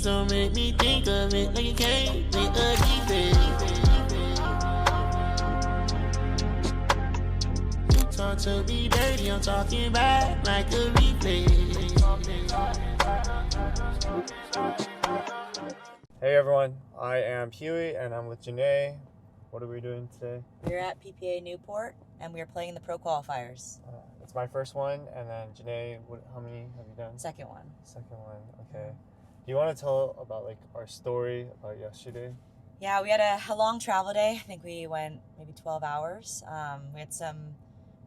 don't make me think of it like it came with a defense. You talk to me dirty, I'm talking back like a replay. Hey everyone, I am Huey and I'm with Janaye. What are we doing today? We're at PPA Newport and we're playing the Pro Qualifiers. It's my first one, and then Janaye, how many have you done? Second one. Second one, okay. Do you want to tell about like our story about yesterday? Yeah, we had a long travel day. I think we went maybe 12 hours.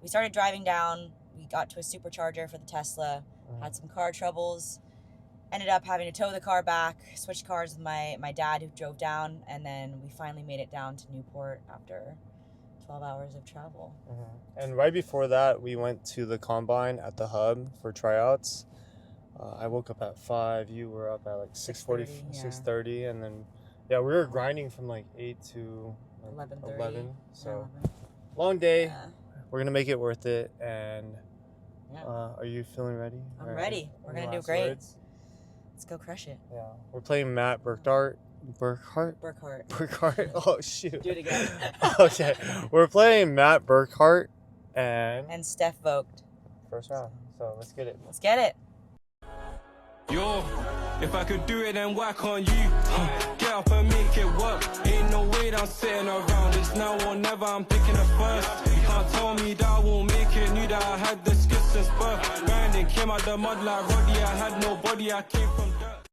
We started driving down. We got to a supercharger for the Tesla, had some car troubles, ended up having to tow the car back, switched cars with my dad who drove down, and then we finally made it down to Newport after 12 hours of travel. And right before that, we went to the combine at the hub for tryouts. I woke up at 5. You were up at like 6:40, 6:30, and then we were grinding from like 8 to 11. So long day. Yeah. We're gonna make it worth it. And are you feeling ready? I'm ready. We're gonna do great. Let's go crush it. Yeah, we're playing Matt Burkhardt. Oh shoot. Do it again. Okay, we're playing Matt Burkhardt and Steph Vogt. First round. So let's get it. Let's get it. Yo, if I could do it, then why can't you? Get up and make it work. Ain't no way that I'm sitting around. It's now or never, I'm picking it first. You can't tell me that I won't make it. Knew that I had the skills since birth. Grinding, came out the mud like Roddy. I had no body, I came from dirt.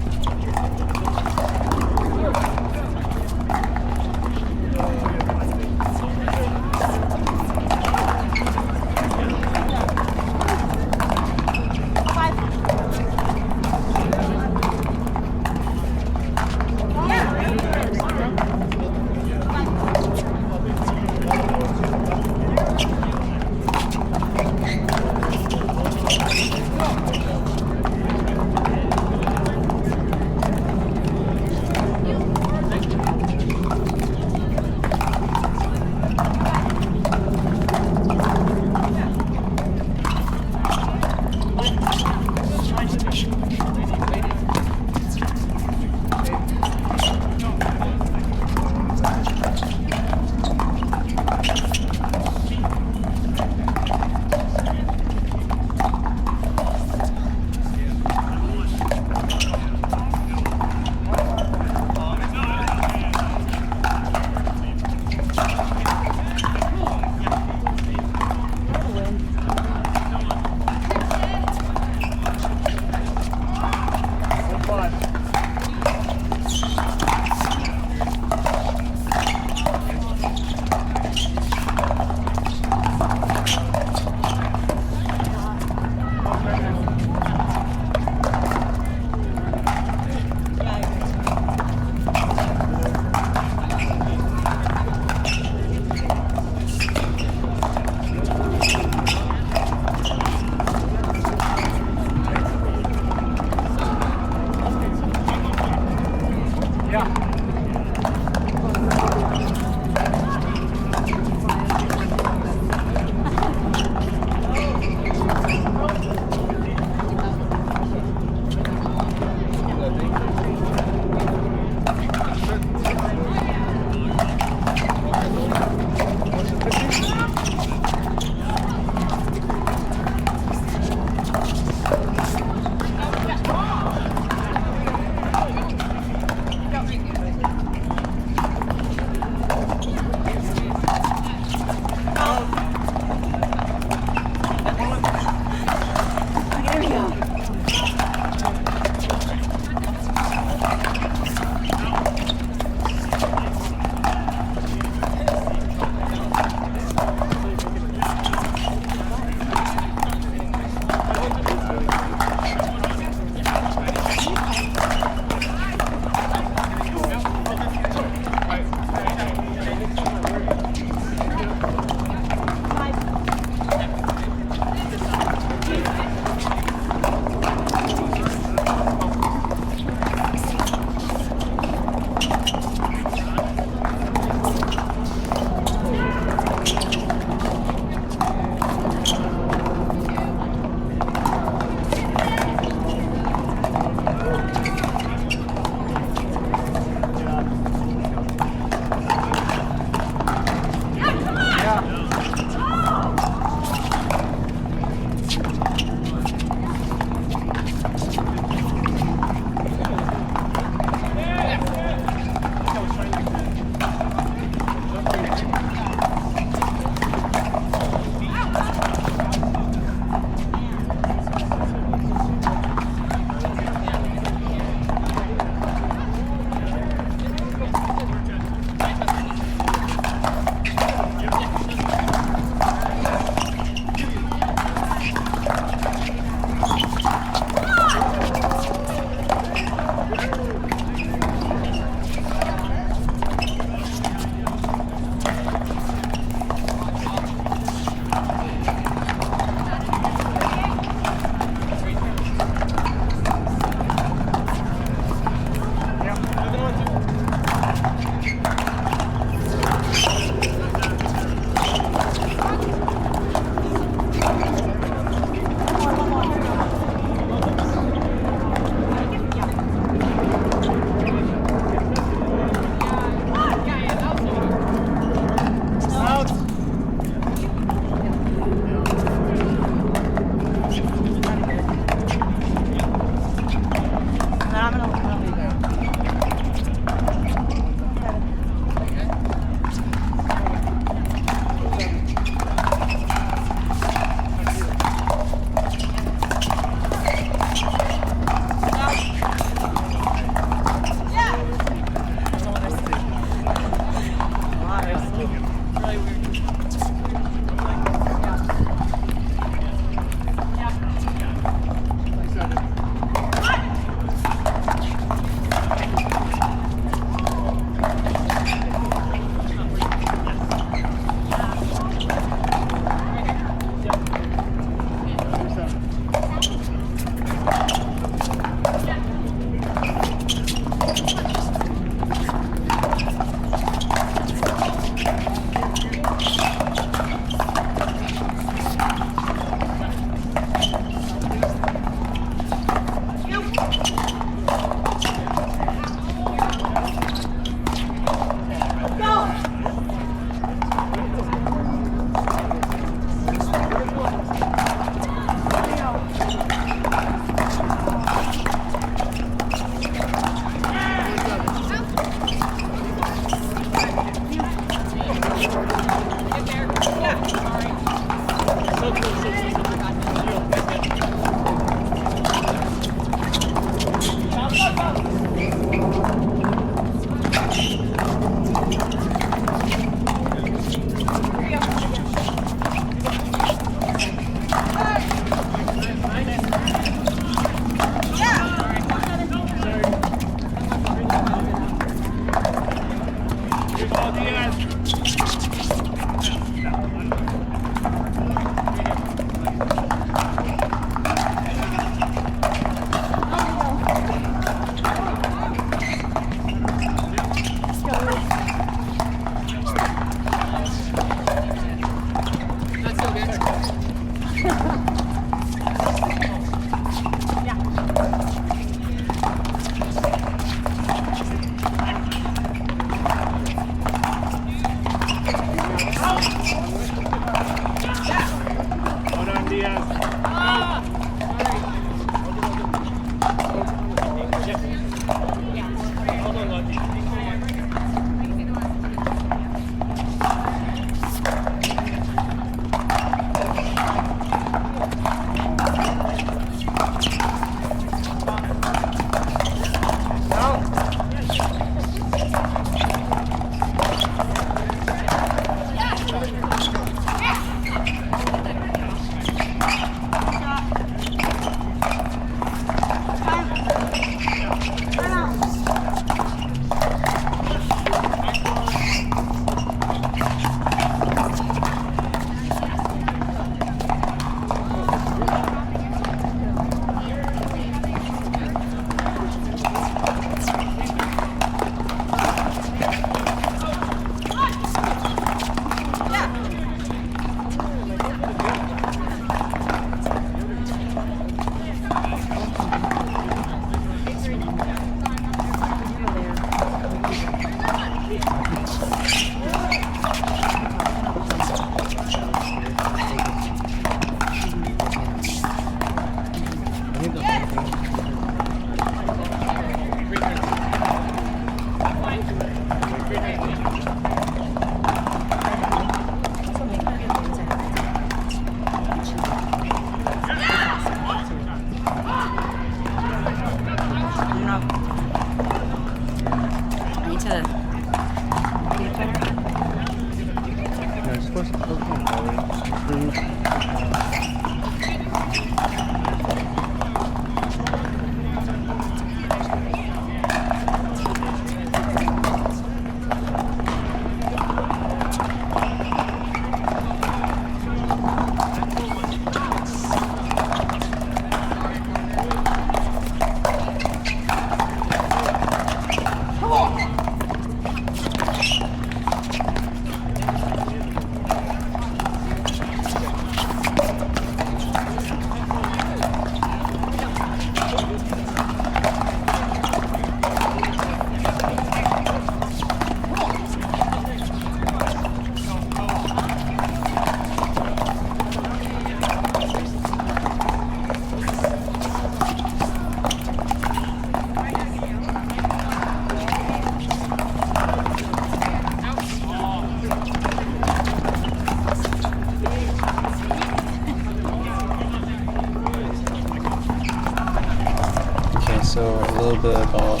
bit about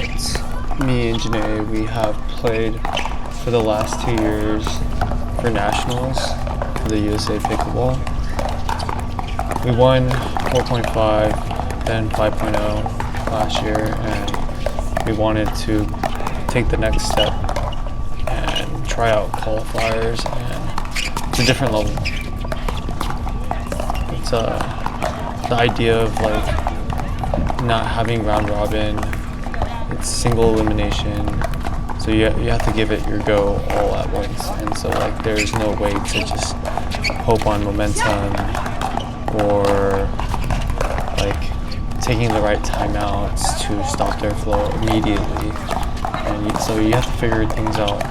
me and Janaye. We have played for the last 2 years for nationals for the USA Pickleball. We won 4.5, then 5.0 last year, and we wanted to take the next step and try out qualifiers, and it's a different level. It's the idea of like not having round robin. It's single elimination, so you have to give it your go all at once, and so like there's no way to just hope on momentum or like taking the right timeouts to stop their flow immediately, and so you have to figure things out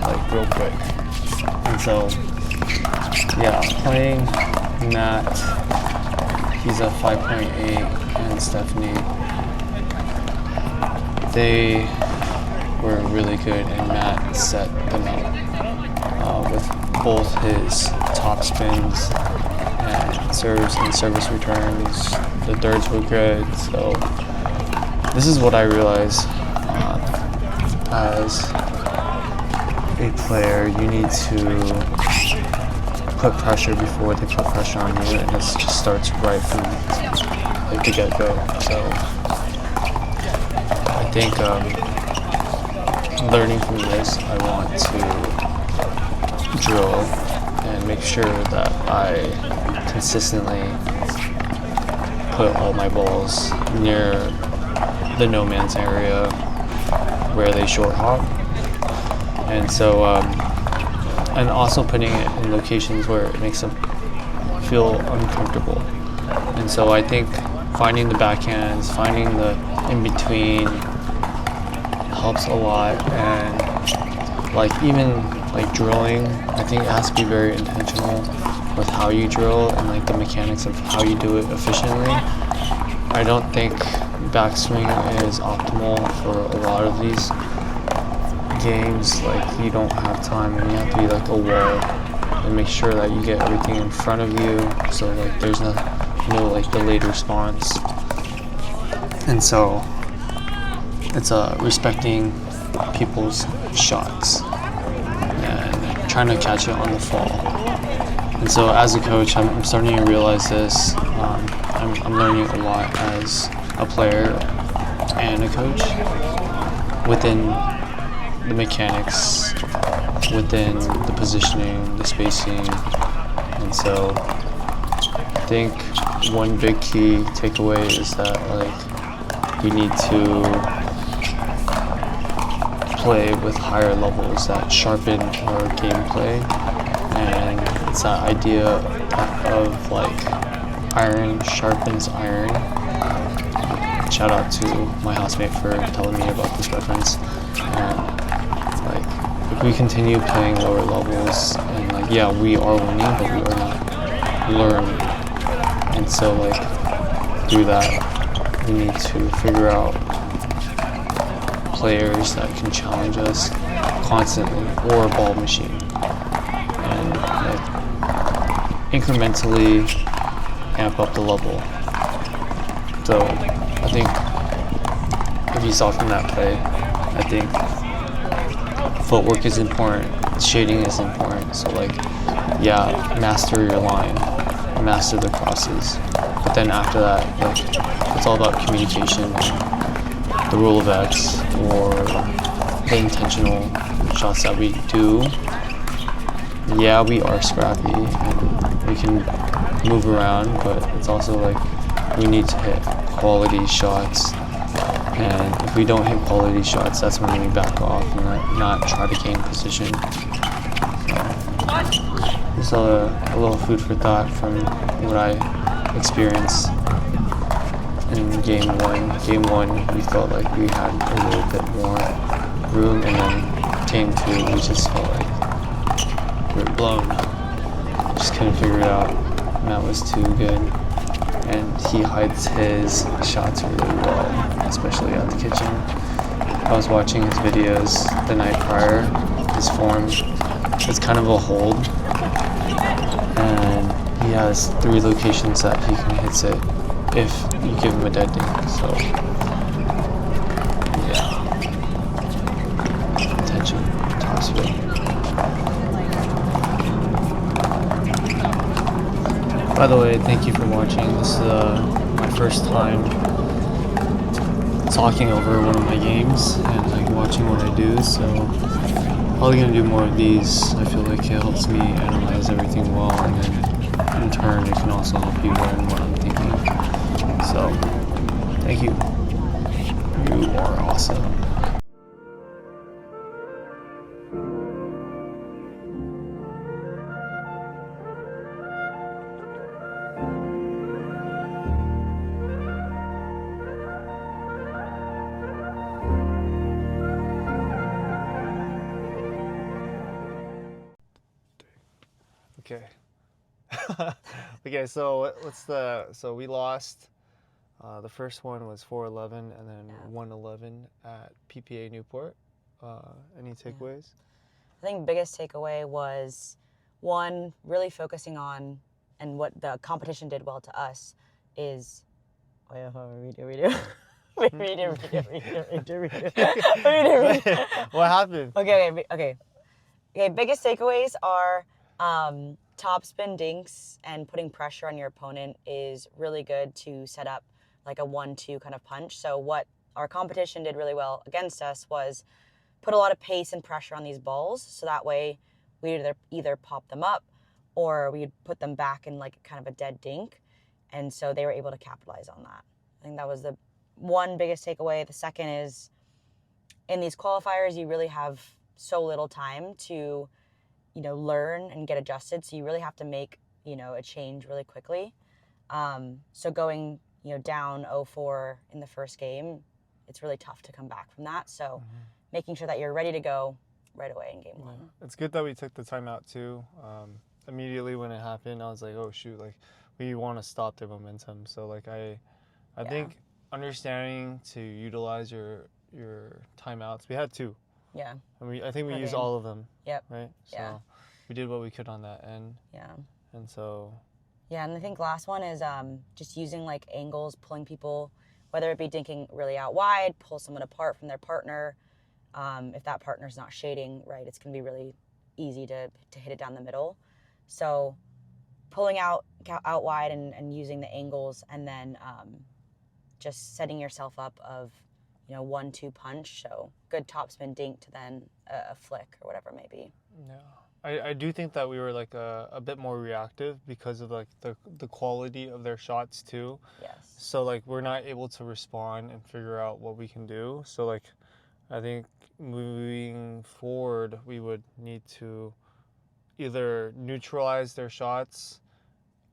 like real quick. And so yeah, playing Matt, he's a 5.8, and Stephanie, they were really good, and Matt set them up with both his top spins and serves and service returns. The thirds were good, so this is what I realized as a player. You need to put pressure before they put pressure on you, and this just starts right from like the get-go. So I think learning from this, I want to drill and make sure that I consistently put all my balls near the no man's area where they short hop, and so and also putting it in locations where it makes a feel uncomfortable. And so I think finding the backhands, finding the in-between helps a lot. And like even like drilling, I think it has to be very intentional with how you drill and like the mechanics of how you do it efficiently. I don't think backswing is optimal for a lot of these games. Like you don't have time and you have to be like a wall and make sure that you get everything in front of you, so like there's no like delayed response. And so it's respecting people's shots and trying to catch it on the fall. And so as a coach, I'm starting to realize this. I'm learning a lot as a player and a coach within the mechanics, within the positioning, the spacing. And so I think one big key takeaway is that like you need to play with higher levels that sharpen our gameplay. And it's that idea of like iron sharpens iron. Shout out to my housemate for telling me about this reference. And like if we continue playing lower levels, and like yeah, we are winning, but we are not learning. And so like through that we need to figure out players that can challenge us constantly, or a ball machine, and like incrementally amp up the level. So I think if you saw from that play, I think footwork is important, shading is important. So like yeah, master your line, master the crosses, but then after that, like it's all about communication, the rule of X, or the intentional shots that we do. Yeah, we are scrappy and we can move around, but it's also like we need to hit quality shots. And if we don't hit quality shots, that's when we back off and not try to gain position. Just a little food for thought from what I experienced in game one. Game one, we felt like we had a little bit more room, and then game two, we just felt like we were blown. Just couldn't figure it out. Matt was too good, and he hides his shots really well, especially at the kitchen. I was watching his videos the night prior. His form is kind of a hold, and he has 3 locations that he can hit it if you give him a dead dink. So yeah, attention, top spin. By the way, thank you for watching. This is my first time talking over one of my games and like watching what I do, so probably gonna do more of these. I feel like it helps me analyze everything well, and then in turn it can also help you learn what I'm thinking. So, thank you. You are awesome. Okay. Okay, so we lost. The first one was 4-11 and then 1-11 at PPA Newport. Any takeaways? I think biggest takeaway was, one, really focusing on, and what the competition did well to us is, redo. What happened? Okay, biggest takeaways are topspin dinks and putting pressure on your opponent is really good to set up like a 1-2 kind of punch. So what our competition did really well against us was put a lot of pace and pressure on these balls, so that way we'd either pop them up or we'd put them back in like kind of a dead dink. And so they were able to capitalize on that. I think that was the one biggest takeaway. The second is, in these qualifiers, you really have so little time to, learn and get adjusted. So you really have to make, a change really quickly. So going, down 0-4 in the first game, it's really tough to come back from that. So making sure that you're ready to go right away in game one. It's good that we took the timeout too. Immediately when it happened, I was like, oh shoot, like we want to stop their momentum. So like I think understanding to utilize your timeouts. We had 2. Yeah. And I think we used game. all of them. Yep. Right? So Yeah. we did what we could on that end. Yeah. And so Yeah, and I think last one is just using like angles, pulling people, whether it be dinking really out wide, pull someone apart from their partner. If that partner's not shading, right, it's going to be really easy to hit it down the middle. So pulling out wide and using the angles, and then just setting yourself up of, 1-2 punch. So good topspin dink to then a flick or whatever it may be. Yeah. I do think that we were like a bit more reactive because of like the quality of their shots too. Yes. So like we're not able to respond and figure out what we can do. So like I think moving forward we would need to either neutralize their shots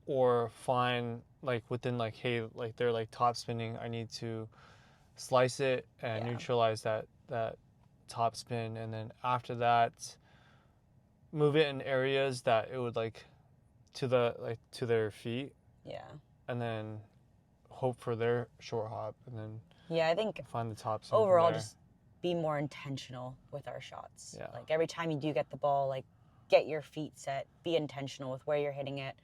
or find like within like, hey, like they're like top spinning, I need to slice it and neutralize that top spin, and then after that move it in areas that it would like to their feet. Yeah. And then hope for their short hop, and then I think find the top spin overall just be more intentional with our shots. Yeah. Like every time you do get the ball, like get your feet set, be intentional with where you're hitting it,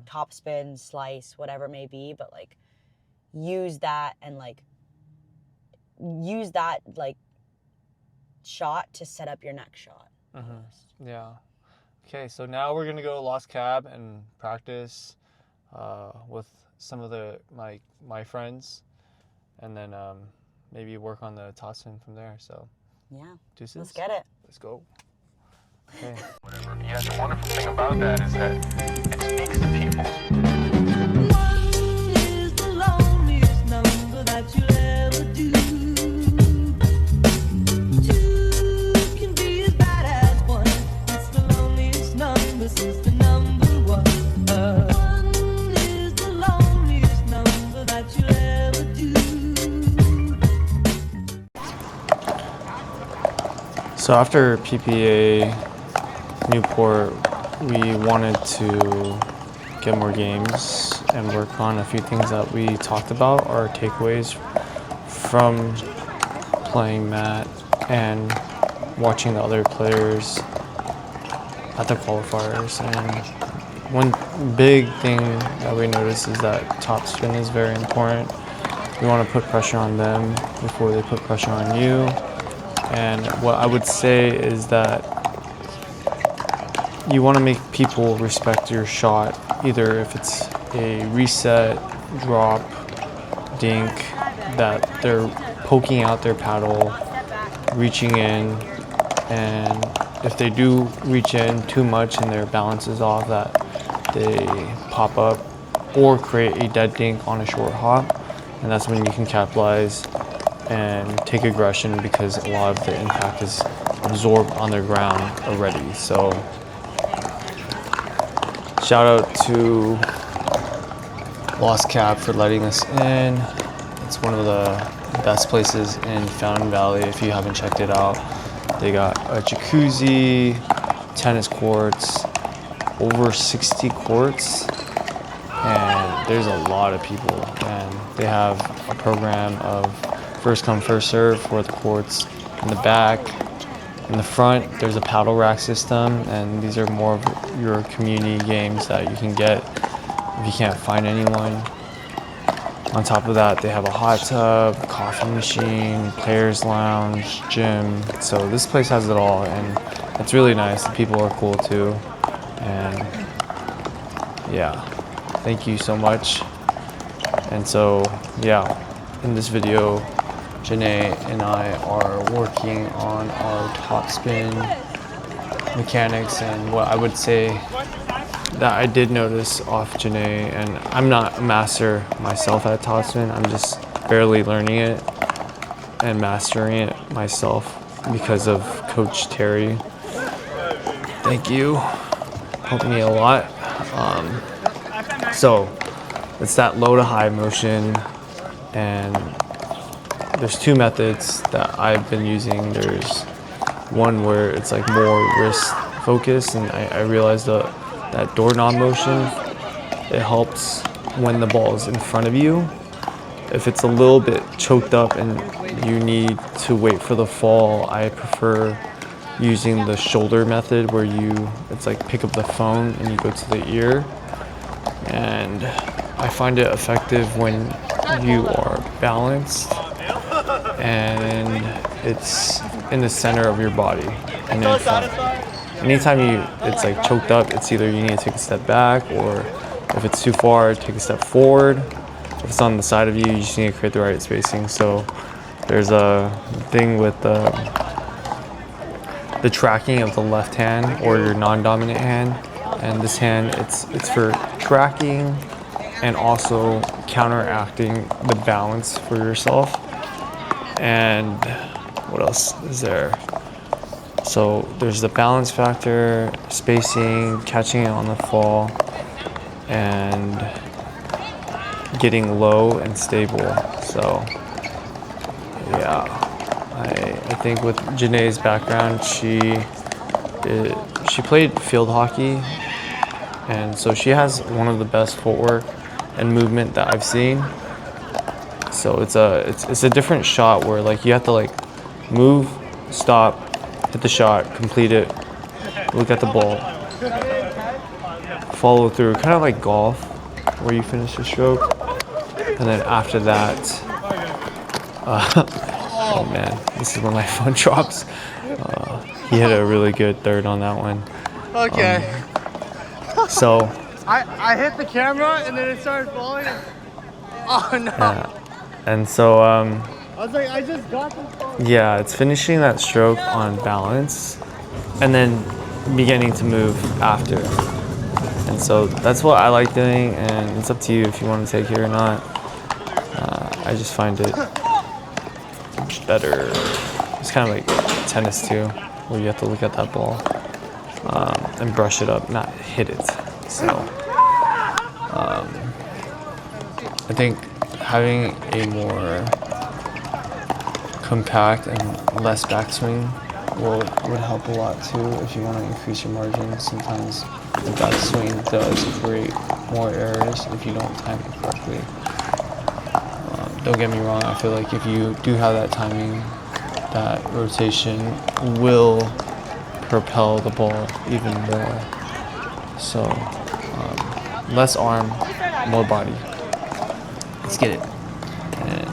top spin, slice, whatever it may be, but like use that shot to set up your next shot. Yeah. Okay, so now we're gonna go Lost Cab and practice with some of my friends, and then maybe work on the top spin from there. So deuces. Let's get it. Let's go. Okay. Whatever. Yeah, the wonderful thing about that is that it speaks to people. One is the loneliest number that you'll ever do. Two can be as bad as one. It's the loneliest number since the number one. One is the loneliest number that you'll ever do. So after PPA Newport, we wanted to get more games and work on a few things that we talked about, our takeaways from playing Matt and watching the other players at the qualifiers. And one big thing that we noticed is that topspin is very important. You want to put pressure on them before they put pressure on you. And what I would say is that you want to make people respect your shot, either if it's a reset, drop, dink, that they're poking out their paddle, reaching in, and if they do reach in too much and their balance is off, that they pop up or create a dead dink on a short hop, and that's when you can capitalize and take aggression because a lot of the impact is absorbed on their ground already. So shout out to Lost Cab for letting us in. It's one of the best places in Fountain Valley if you haven't checked it out. They got a jacuzzi, tennis courts, over 60 courts, and there's a lot of people. And they have a program of first come, first serve for the courts in the back. In the front, there's a paddle rack system, and these are more of your community games that you can get if you can't find anyone. On top of that, they have a hot tub, coffee machine, players lounge, gym. So this place has it all, and it's really nice. The people are cool too. And yeah, thank you so much. And so yeah, in this video, Janaye and I are working on our topspin mechanics, and what I would say that I did notice off Janaye, and I'm not a master myself at topspin, I'm just barely learning it and mastering it myself because of Coach Terry. Thank you, helped me a lot. So it's that low to high motion, and there's two methods that I've been using. There's one where it's like more wrist focused, and I realized that doorknob motion, it helps when the ball is in front of you. If it's a little bit choked up and you need to wait for the fall, I prefer using the shoulder method where it's like pick up the phone and you go to the ear. And I find it effective when you are balanced and it's in the center of your body and in front. Anytime it's like choked up, it's either you need to take a step back, or if it's too far, take a step forward. If it's on the side of you, you just need to create the right spacing. So there's a thing with the tracking of the left hand or your non-dominant hand. And this hand, it's for tracking and also counteracting the balance for yourself. And what else is there? So there's the balance factor, spacing, catching it on the fall, and getting low and stable. So yeah, I think with Janaye's background, she played field hockey, and so she has one of the best footwork and movement that I've seen. So it's a different shot where like you have to like move, stop, hit the shot, complete it, look at the ball, follow through, kind of like golf where you finish the stroke. And then after that, oh man, this is when my phone drops. He hit a really good third on that one. Okay. So I hit the camera and then it started falling. Oh no. yeah. And so I was like, I just got this phone. yeah, it's finishing that stroke on balance and then beginning to move after. And so that's what I like doing, and it's up to you if you want to take it or not. I just find it better. It's kind of like tennis too, where you have to look at that ball and brush it up, not hit it. So I think having a more compact and less backswing would help a lot too if you want to increase your margin. Sometimes the backswing does create more errors if you don't time it correctly. Don't get me wrong, I feel like if you do have that timing, that rotation will propel the ball even more. So less arm, more body. Let's get it. And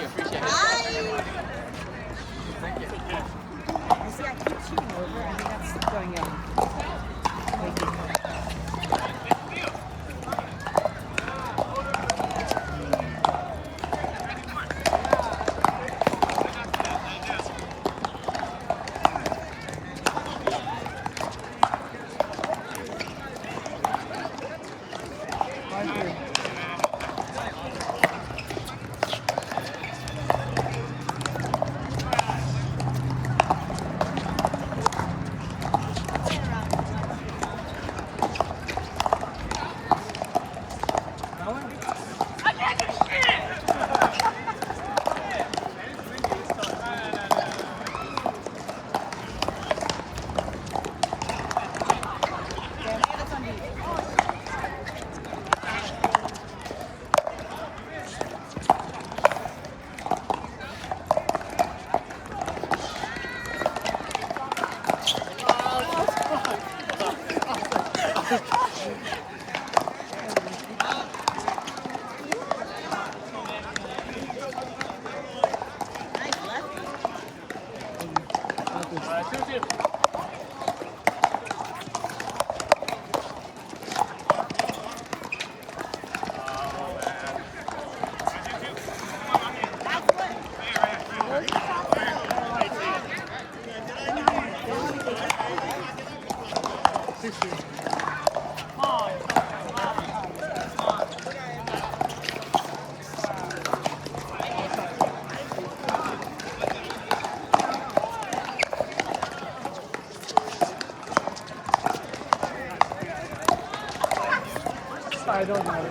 you. Appreciate it. Thank you. See, I keep shooting over. I think that's going I don't know.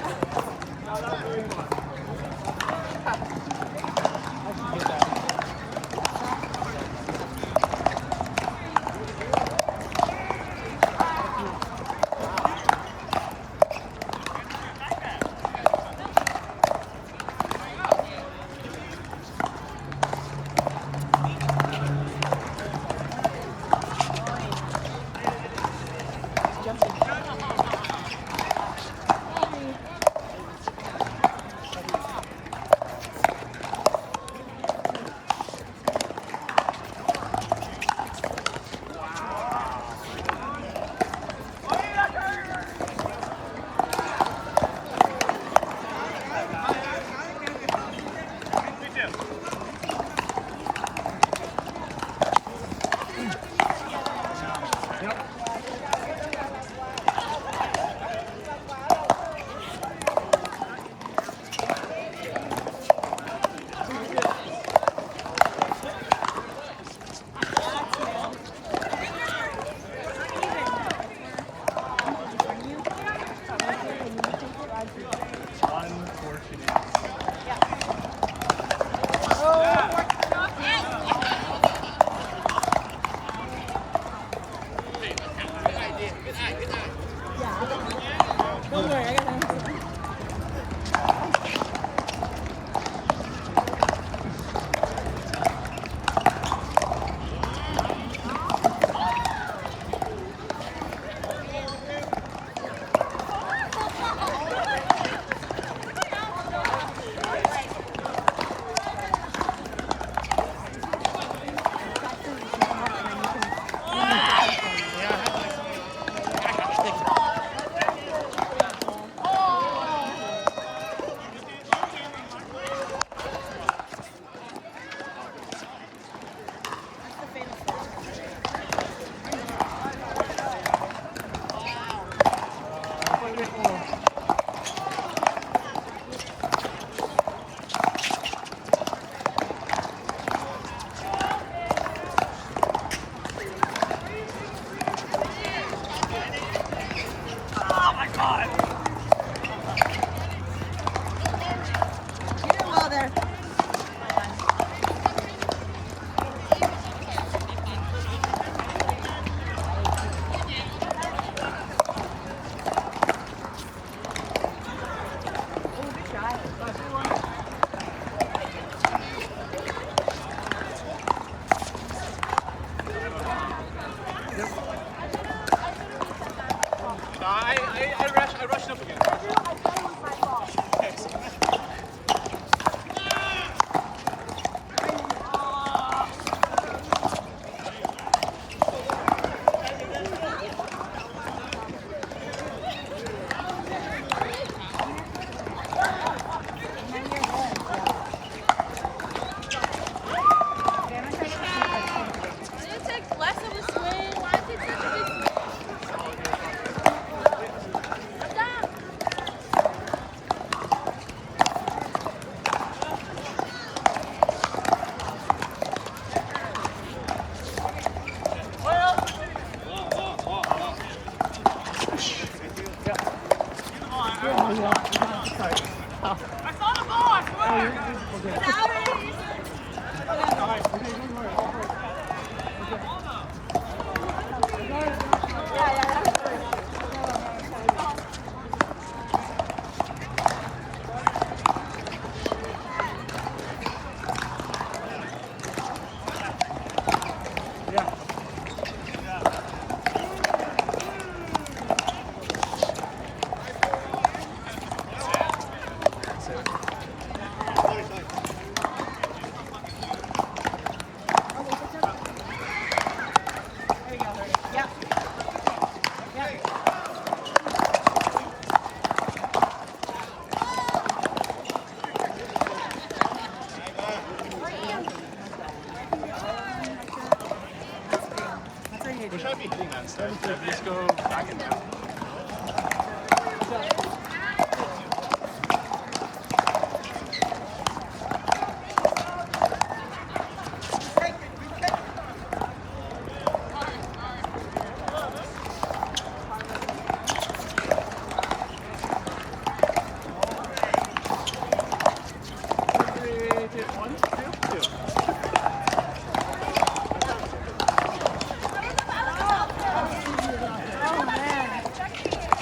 Which I'd be hitting on stuff. Just go back and down.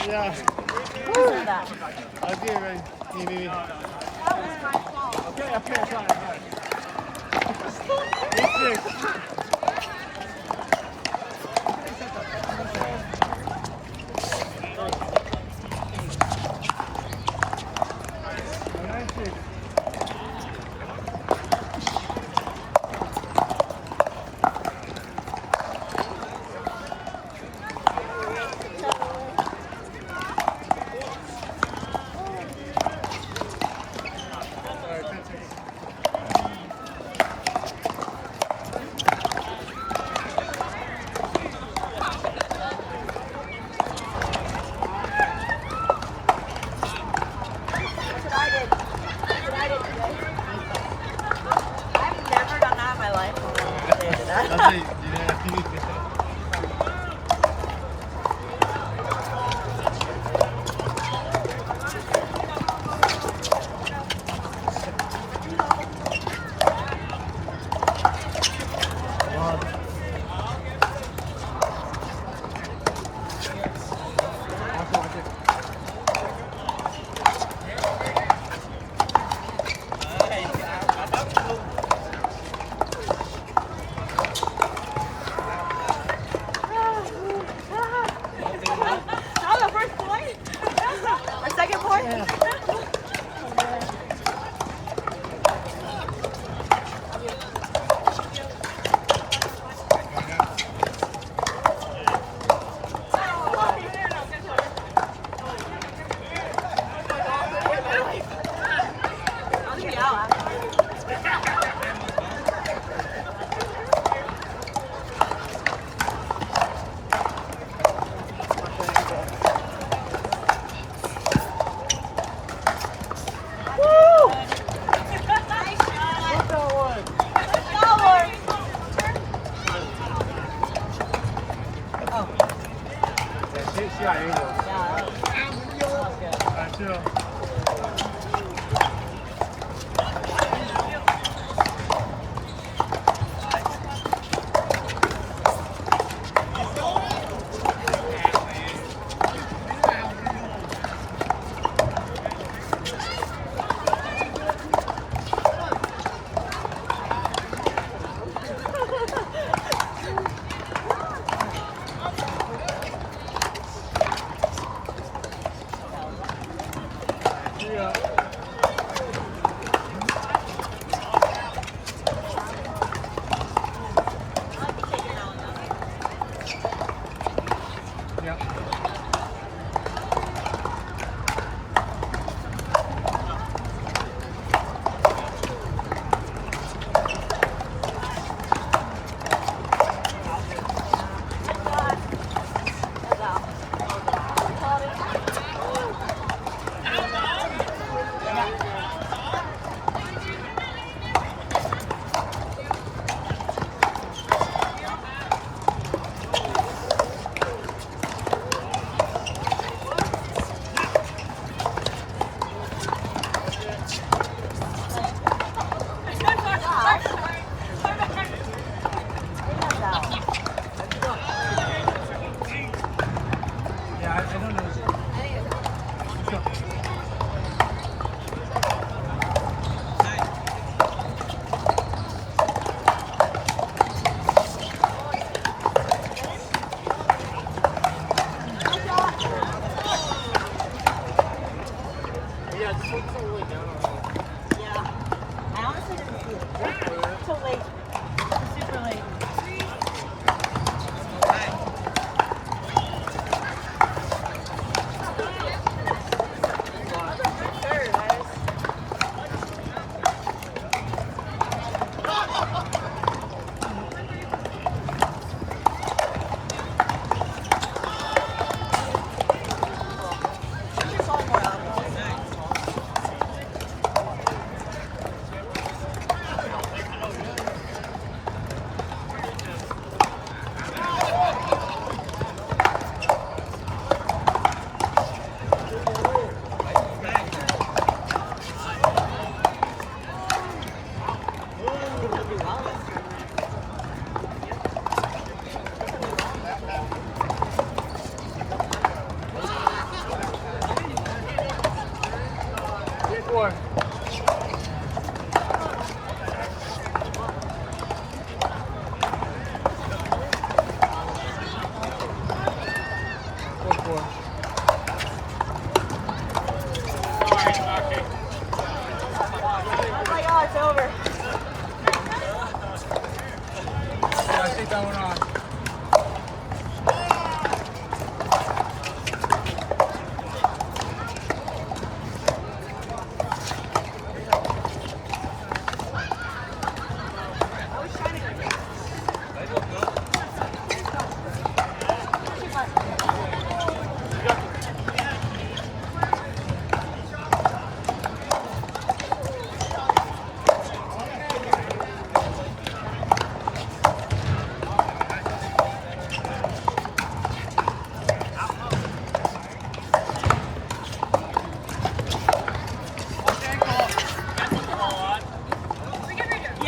Yeah. Who's that? I'll get it ready. Maybe. That was my fault. Okay, fine. 8-6.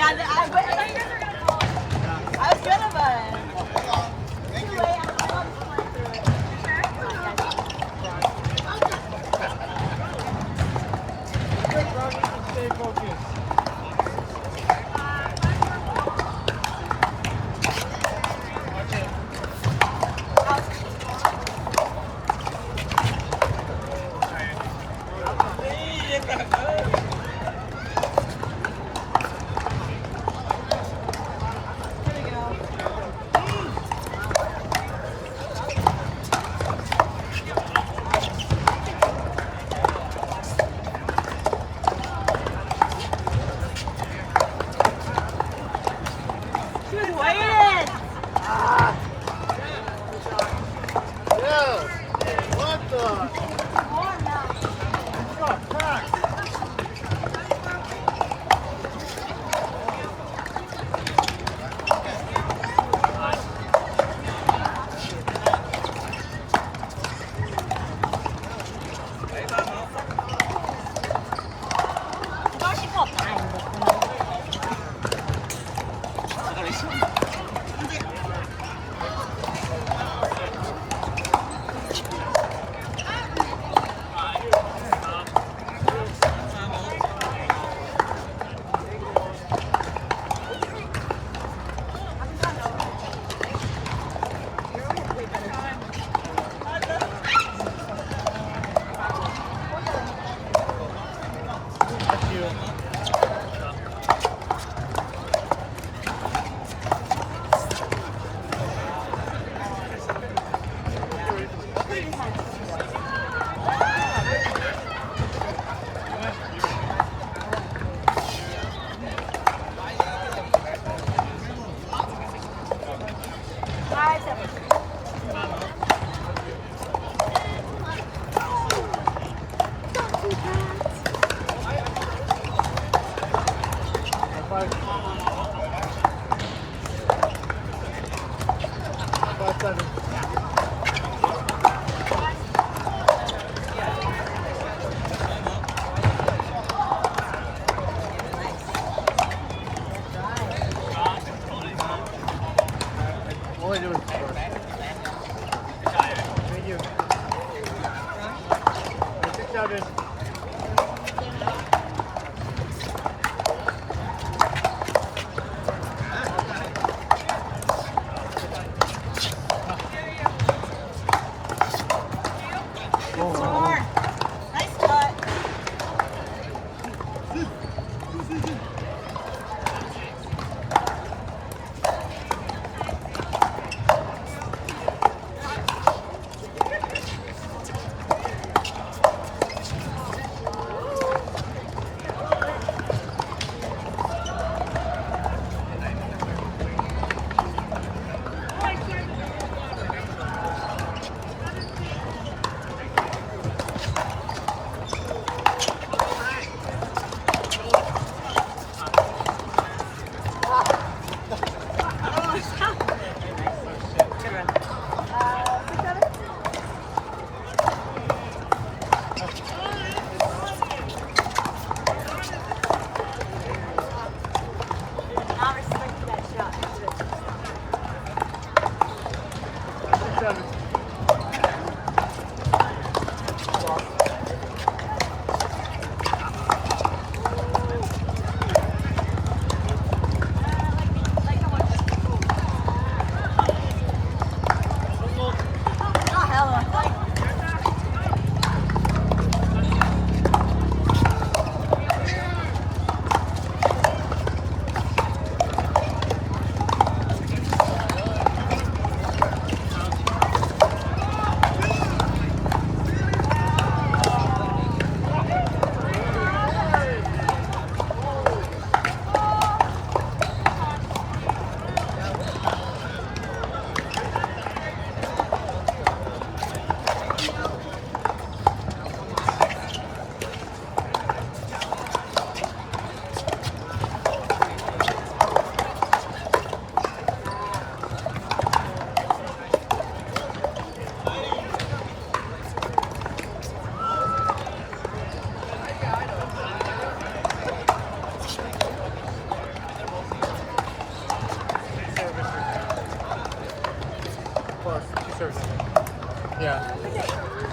I was gonna, but. Stay focused. Yeah.